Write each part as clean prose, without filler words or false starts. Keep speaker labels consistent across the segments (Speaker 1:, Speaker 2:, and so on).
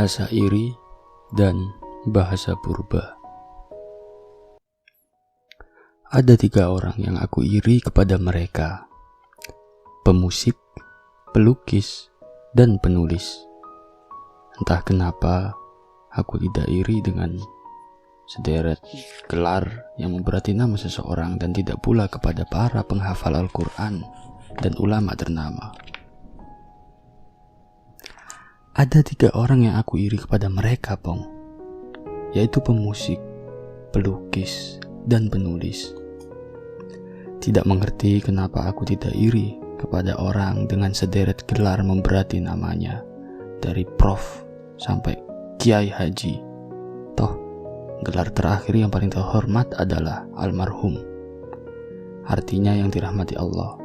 Speaker 1: rasa iri, dan bahasa purba. Ada 3 orang yang aku iri kepada mereka: pemusik, pelukis, dan penulis. Entah kenapa aku tidak iri dengan sederet gelar yang memberati nama seseorang, dan tidak pula kepada para penghafal Al-Quran dan ulama ternama. Ada 3 orang yang aku iri kepada mereka, Pong, yaitu pemusik, pelukis, dan penulis. Tidak mengerti kenapa aku tidak iri kepada orang dengan sederet gelar memberati namanya, dari Prof sampai Kiai Haji. Toh, gelar terakhir yang paling terhormat adalah almarhum, artinya yang dirahmati Allah.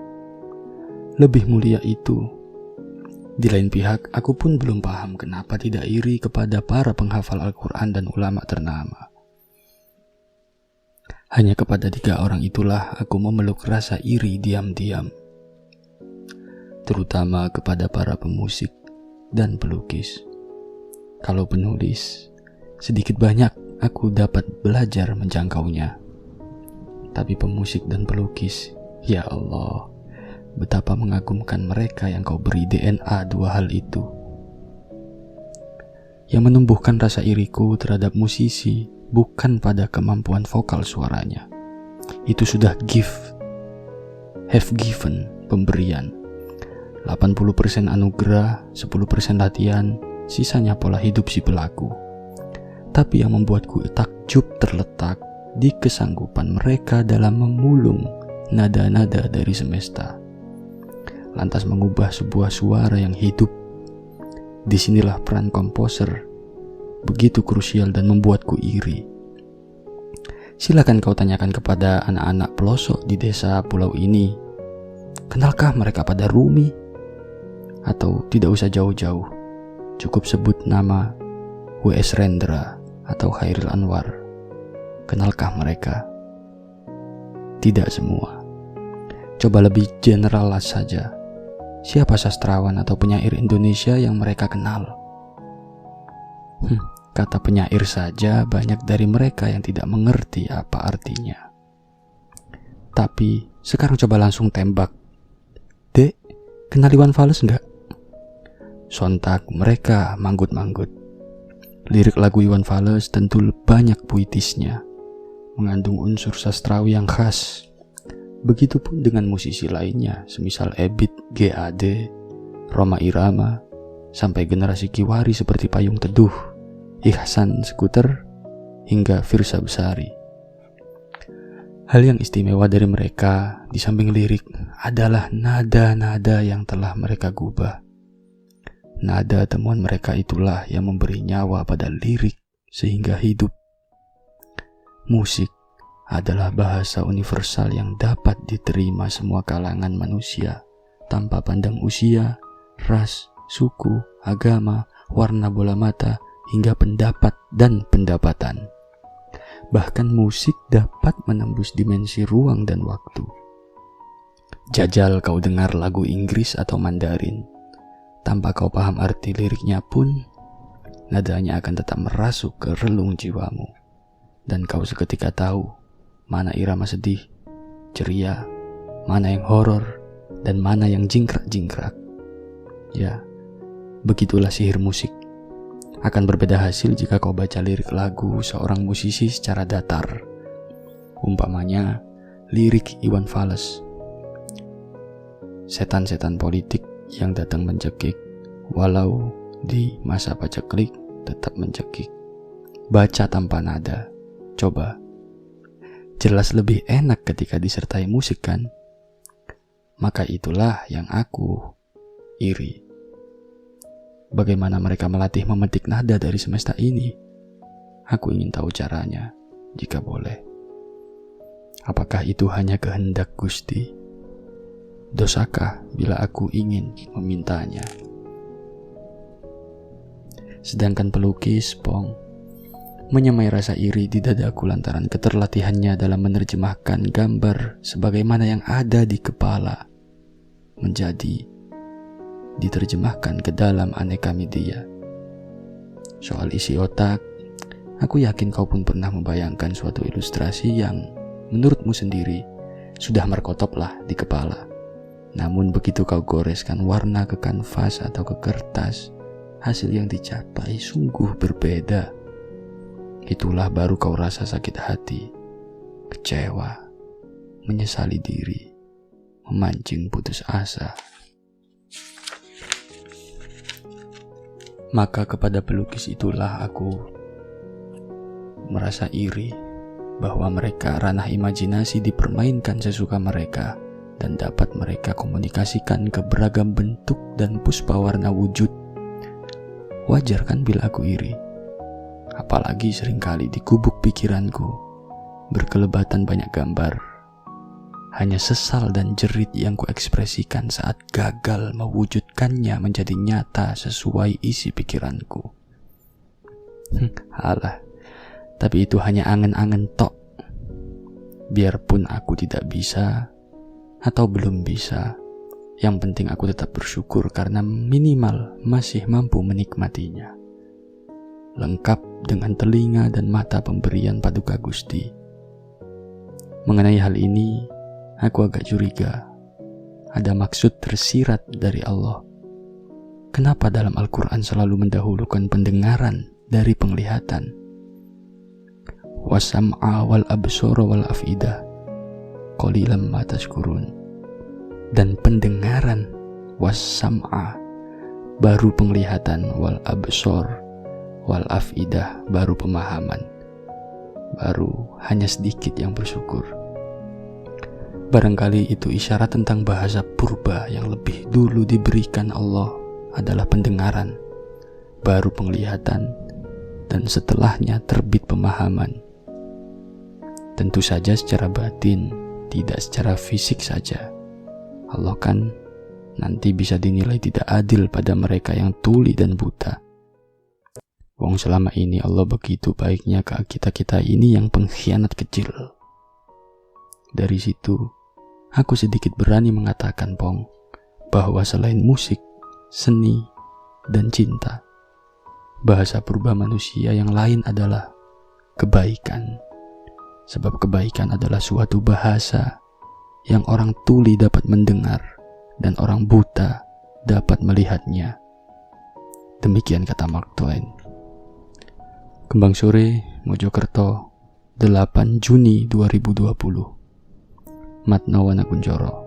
Speaker 1: Lebih mulia itu. Di lain pihak, aku pun belum paham kenapa tidak iri kepada para penghafal Al-Quran dan ulama ternama. Hanya kepada 3 orang itulah aku memeluk rasa iri diam-diam, terutama kepada para pemusik dan pelukis. Kalau penulis, sedikit banyak aku dapat belajar menjangkaunya. Tapi pemusik dan pelukis, ya Allah, betapa mengagumkan mereka yang kau beri DNA 2 hal itu. Yang menumbuhkan rasa iriku terhadap musisi bukan pada kemampuan vokal suaranya. Itu sudah have given, pemberian. 80% anugerah, 10% latihan, sisanya pola hidup si pelaku. Tapi yang membuatku takjub terletak di kesanggupan mereka dalam memulung nada-nada dari semesta, lantas mengubah sebuah suara yang hidup. Disinilah peran komposer begitu krusial dan membuatku iri. Silakan kau tanyakan kepada anak-anak pelosok di desa pulau ini, kenalkah mereka pada Rumi? Atau tidak usah jauh-jauh, cukup sebut nama W.S. Rendra atau Khairil Anwar. Kenalkah mereka? Tidak semua. Coba lebih general saja. Siapa sastrawan atau penyair Indonesia yang mereka kenal? Kata penyair saja banyak dari mereka yang tidak mengerti apa artinya. Tapi sekarang coba langsung tembak. Dek, kenal Iwan Fals enggak? Sontak mereka manggut-manggut. Lirik lagu Iwan Fals tentu banyak puitisnya, mengandung unsur sastrawi yang khas. Begitupun dengan musisi lainnya, semisal Ebit GAD, Rhoma Irama, sampai generasi Kiwari seperti Payung Teduh, Ihsan Skuter, hingga Firsa Besari. Hal yang istimewa dari mereka, di samping lirik, adalah nada-nada yang telah mereka gubah. Nada temuan mereka itulah yang memberi nyawa pada lirik sehingga hidup. Musik adalah bahasa universal yang dapat diterima semua kalangan manusia tanpa pandang usia, ras, suku, agama, warna bola mata, hingga pendapat dan pendapatan. Bahkan musik dapat menembus dimensi ruang dan waktu. Jajal kau dengar lagu Inggris atau Mandarin, tanpa kau paham arti liriknya pun, nadanya akan tetap merasuk ke relung jiwamu, dan kau seketika tahu mana irama sedih, ceria, mana yang horor, dan mana yang jingkrak-jingkrak. Ya, begitulah sihir musik. Akan berbeda hasil jika kau baca lirik lagu seorang musisi secara datar. Umpamanya, lirik Iwan Fals. Setan-setan politik yang datang mencekik, walau di masa paceklik tetap mencekik. Baca tanpa nada, coba. Jelas lebih enak ketika disertai musik, kan? Maka itulah yang aku iri. Bagaimana mereka melatih memetik nada dari semesta ini? Aku ingin tahu caranya, jika boleh. Apakah itu hanya kehendak Gusti? Dosakah bila aku ingin memintanya? Sedangkan pelukis, Pong, menyamai rasa iri di dadaku lantaran keterlatihannya dalam menerjemahkan gambar sebagaimana yang ada di kepala menjadi diterjemahkan ke dalam aneka media. Soal isi otak, aku yakin kau pun pernah membayangkan suatu ilustrasi yang menurutmu sendiri sudah merkotoplah di kepala. Namun begitu kau goreskan warna ke kanvas atau ke kertas, hasil yang dicapai sungguh berbeda. Itulah baru kau rasa sakit hati, kecewa, menyesali diri, memancing putus asa. Maka kepada pelukis itulah aku merasa iri bahwa mereka ranah imajinasi dipermainkan sesuka mereka dan dapat mereka komunikasikan ke beragam bentuk dan puspa warna wujud. Wajar kan bila aku iri? Apalagi seringkali di gubuk pikiranku berkelebatan banyak gambar. Hanya sesal dan jerit yang kuekspresikan saat gagal mewujudkannya menjadi nyata sesuai isi pikiranku. Alah, tapi itu hanya angan-angan tok. Biarpun aku tidak bisa atau belum bisa, yang penting aku tetap bersyukur karena minimal masih mampu menikmatinya. Lengkap dengan telinga dan mata pemberian Paduka Gusti. Mengenai hal ini, aku agak curiga. Ada maksud tersirat dari Allah. Kenapa dalam Al-Quran selalu mendahulukan pendengaran dari penglihatan? Wasam'a wal absara wal afidah qalilan ma tashkurun. Dan pendengaran wasam'a baru penglihatan, wal absar wal afidah baru pemahaman. Baru hanya sedikit yang bersyukur. Barangkali itu isyarat tentang bahasa purba yang lebih dulu diberikan Allah adalah pendengaran, baru penglihatan, dan setelahnya terbit pemahaman. Tentu saja secara batin, tidak secara fisik saja. Allah kan nanti bisa dinilai tidak adil pada mereka yang tuli dan buta. Wong selama ini Allah begitu baiknya ke kita-kita ini yang pengkhianat kecil. Dari situ, aku sedikit berani mengatakan, Pong, bahwa selain musik, seni, dan cinta, bahasa purba manusia yang lain adalah kebaikan. Sebab kebaikan adalah suatu bahasa yang orang tuli dapat mendengar dan orang buta dapat melihatnya. Demikian kata Mark Twain. Kembang Sore, Mojokerto, 8 Juni 2020. Matno Wanakunjoro.